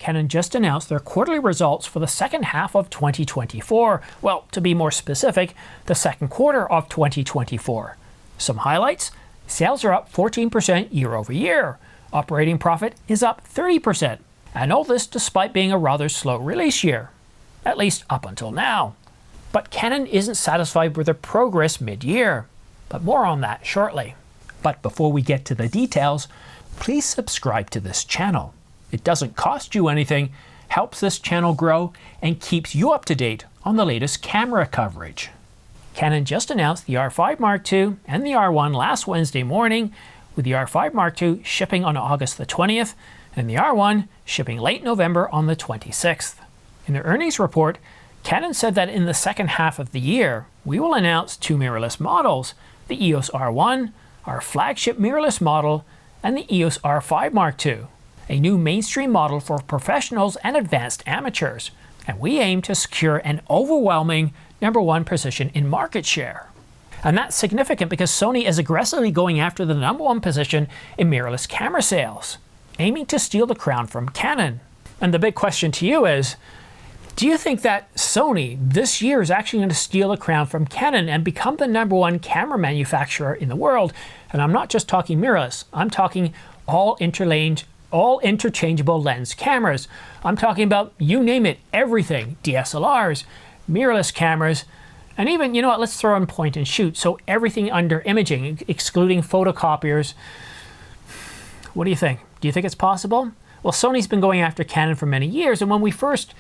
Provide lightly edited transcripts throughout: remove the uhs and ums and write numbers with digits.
Canon just announced their quarterly results for the second half of 2024. Well, to be more specific, the second quarter of 2024. Some highlights: sales are up 14% year over year. Operating profit is up 30%. And all this despite being a rather slow release year, at least up until now. But Canon isn't satisfied with their progress mid-year. But more on that shortly. But before we get to the details, please subscribe to this channel. It doesn't cost you anything, helps this channel grow, and keeps you up to date on the latest camera coverage. Canon just announced the R5 Mark II and the R1 last Wednesday morning, with the R5 Mark II shipping on August the 20th, and the R1 shipping late November on the 26th. In their earnings report, Canon said that in the second half of the year, we will announce two mirrorless models, the EOS R1, our flagship mirrorless model, and the EOS R5 Mark II, a new mainstream model for professionals and advanced amateurs, and we aim to secure an overwhelming #1 position in market share. And that's significant because Sony is aggressively going after the #1 position in mirrorless camera sales, aiming to steal the crown from Canon. And the big question to you is, do you think that Sony this year is actually going to steal the crown from Canon and become the #1 camera manufacturer in the world? And I'm not just talking mirrorless, I'm talking all interchangeable lens cameras. I'm talking about, you name it, everything: DSLRs, mirrorless cameras, and even, you know what, let's throw in point and shoot. So everything under imaging, excluding photocopiers. What do you think? Do you think it's possible? Well, Sony's been going after Canon for many years, and when we first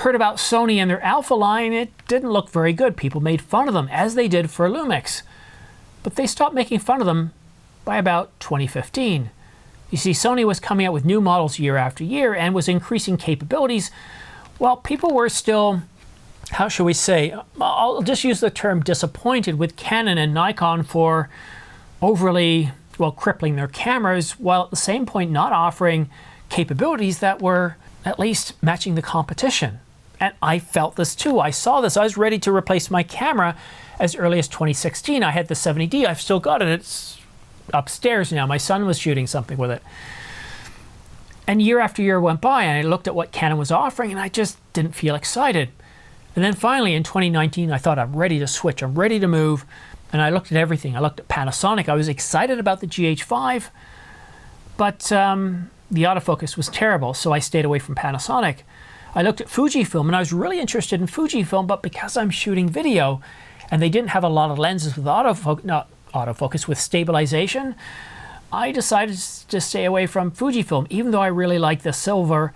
heard about Sony and their Alpha line, it didn't look very good. People made fun of them, as they did for Lumix. But they stopped making fun of them by about 2015. You see, Sony was coming out with new models year after year and was increasing capabilities, while people were still, how shall we say, I'll just use the term disappointed with Canon and Nikon for overly, well, crippling their cameras, while at the same point not offering capabilities that were at least matching the competition. And I felt this too. I saw this. I was ready to replace my camera as early as 2016. I had the 70D. I've still got it. It's upstairs now. My son was shooting something with it. And year after year went by, and I looked at what Canon was offering, and I just didn't feel excited. And then finally in 2019, I thought, I'm ready to switch. I'm ready to move. And I looked at everything. I looked at Panasonic. I was excited about the GH5, but the autofocus was terrible, so I stayed away from Panasonic. I looked at Fujifilm, and I was really interested in Fujifilm, but because I'm shooting video, and they didn't have a lot of lenses with autofocus, with stabilization, I decided to stay away from Fujifilm, even though I really like the silver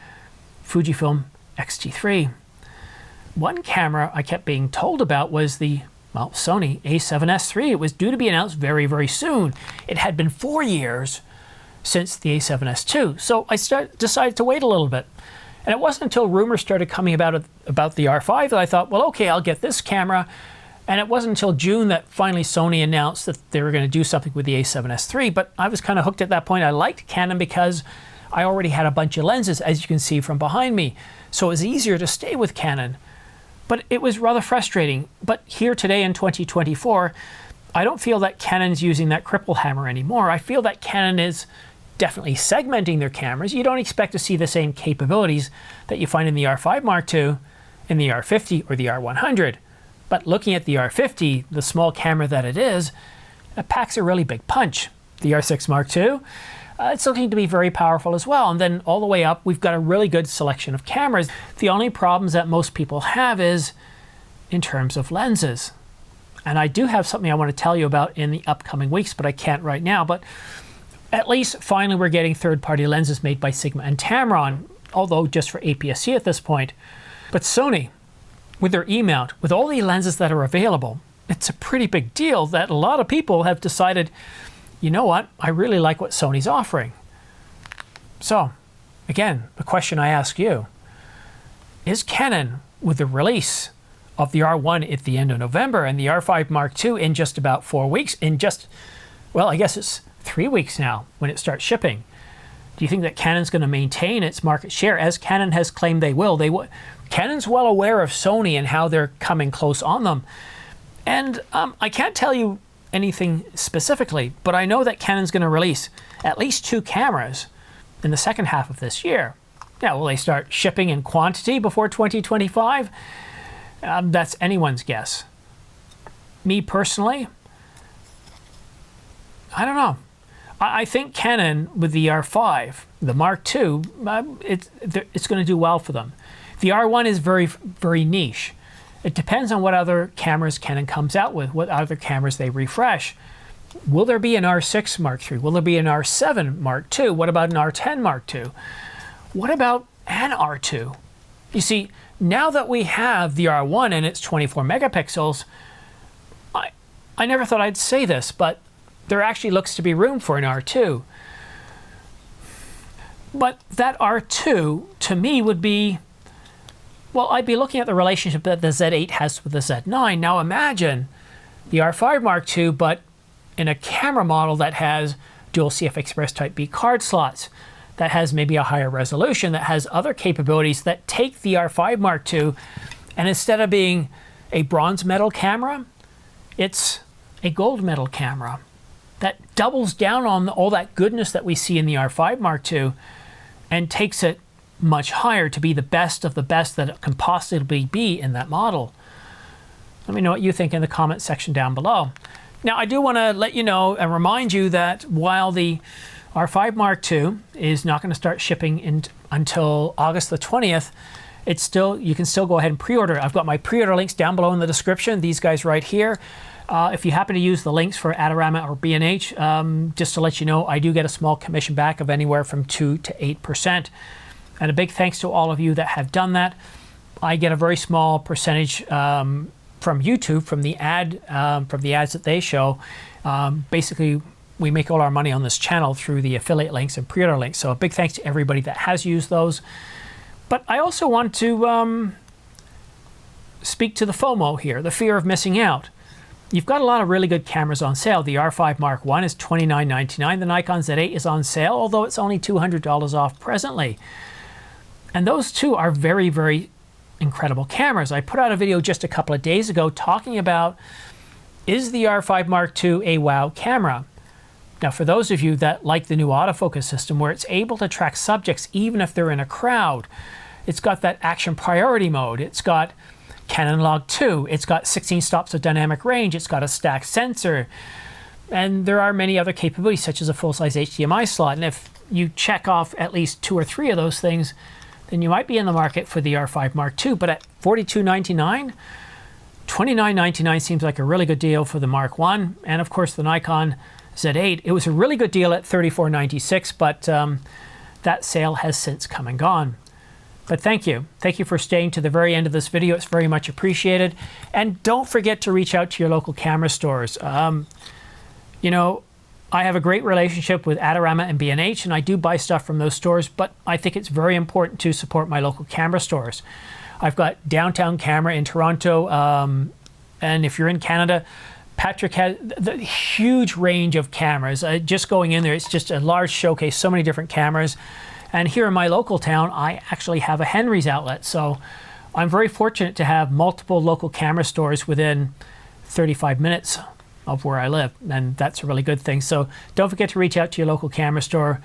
Fujifilm X-T3. One camera I kept being told about was the, well, Sony A7S III. It was due to be announced very, very soon. It had been 4 years since the A7S II, so I decided to wait a little bit. And it wasn't until rumors started coming about the R5 that I thought, well, okay, I'll get this camera. And it wasn't until June that finally Sony announced that they were going to do something with the A7S III, but I was kind of hooked at that point. I liked Canon because I already had a bunch of lenses, as you can see from behind me, so it was easier to stay with Canon. But it was rather frustrating. But here today in 2024, I don't feel that Canon's using that cripple hammer anymore. I feel that Canon is definitely segmenting their cameras. You don't expect to see the same capabilities that you find in the R5 Mark II, in the R50 or the R100. But looking at the R50, the small camera that it is, it packs a really big punch. The R6 Mark II, it's looking to be very powerful as well. And then all the way up, we've got a really good selection of cameras. The only problems that most people have is in terms of lenses. And I do have something I want to tell you about in the upcoming weeks, but I can't right now. But at least finally we're getting third-party lenses made by Sigma and Tamron, although just for APS-C at this point. But Sony, with their E-mount, with all the lenses that are available, it's a pretty big deal that a lot of people have decided, you know what, I really like what Sony's offering. So, again, the question I ask you, is Canon, with the release of the R1 at the end of November and the R5 Mark II in just about 4 weeks, in just, well, I guess it's 3 weeks now when it starts shipping, do you think that Canon's going to maintain its market share, as Canon has claimed they will? Canon's well aware of Sony and how they're coming close on them. And I can't tell you anything specifically, but I know that Canon's going to release at least 2 cameras in the second half of this year. Now, will they start shipping in quantity before 2025? That's anyone's guess. Me personally, I don't know. I think Canon with the R5, the Mark II, it's going to do well for them. The R1 is very, very niche. It depends on what other cameras Canon comes out with, what other cameras they refresh. Will there be an R6 Mark III? Will there be an R7 Mark II? What about an R10 Mark II? What about an R2? You see, now that we have the R1 and its 24 megapixels, I never thought I'd say this, but there actually looks to be room for an R2. But that R2, to me, would be, well, I'd be looking at the relationship that the Z8 has with the Z9. Now imagine the R5 Mark II, but in a camera model that has dual CF Express Type B card slots, that has maybe a higher resolution, that has other capabilities that take the R5 Mark II, and instead of being a bronze metal camera, it's a gold metal camera that doubles down on all that goodness that we see in the R5 Mark II and takes it much higher to be the best of the best that it can possibly be in that model. Let me know what you think in the comment section down below. Now, I do want to let you know and remind you that while the R5 Mark II is not going to start shipping until August the 20th, you can still go ahead and pre-order. I've got my pre-order links down below in the description, these guys right here. If you happen to use the links for Adorama or B&H, just to let you know, I do get a small commission back of anywhere from 2 to 8%. And a big thanks to all of you that have done that. I get a very small percentage from YouTube, from the ads that they show. Basically, we make all our money on this channel through the affiliate links and pre-order links. So a big thanks to everybody that has used those. But I also want to speak to the FOMO here, the fear of missing out. You've got a lot of really good cameras on sale. The R5 Mark I is $29.99. The Nikon Z8 is on sale, although it's only $200 off presently. And those two are very, very incredible cameras. I put out a video just a couple of days ago talking about, is the R5 Mark II a wow camera? Now, for those of you that like the new autofocus system where it's able to track subjects even if they're in a crowd, it's got that action priority mode, it's got Canon Log 2, it's got 16 stops of dynamic range, it's got a stacked sensor, and there are many other capabilities such as a full-size HDMI slot. And if you check off at least 2 or 3 of those things, then you might be in the market for the R5 Mark II. But at $42.99, $29.99 seems like a really good deal for the Mark I. And of course the Nikon Z8, it was a really good deal at $34.96, but that sale has since come and gone. But thank you. Thank you for staying to the very end of this video. It's very much appreciated. And don't forget to reach out to your local camera stores. You know, I have a great relationship with Adorama and B&H, and I do buy stuff from those stores, but I think it's very important to support my local camera stores. I've got Downtown Camera in Toronto, and if you're in Canada, Patrick has the huge range of cameras. Just going in there, it's just a large showcase, so many different cameras. And here in my local town, I actually have a Henry's outlet. So I'm very fortunate to have multiple local camera stores within 35 minutes of where I live. And that's a really good thing. So don't forget to reach out to your local camera store.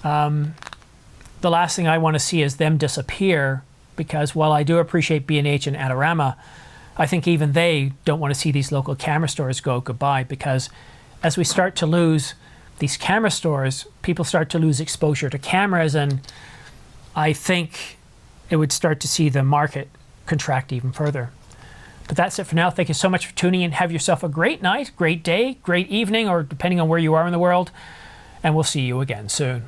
The last thing I want to see is them disappear, because while I do appreciate B&H and Adorama, I think even they don't want to see these local camera stores go goodbye, because as we start to lose these camera stores, people start to lose exposure to cameras, and I think it would start to see the market contract even further. But that's it for now. Thank you so much for tuning in. Have yourself a great night, great day, great evening, or depending on where you are in the world, and we'll see you again soon.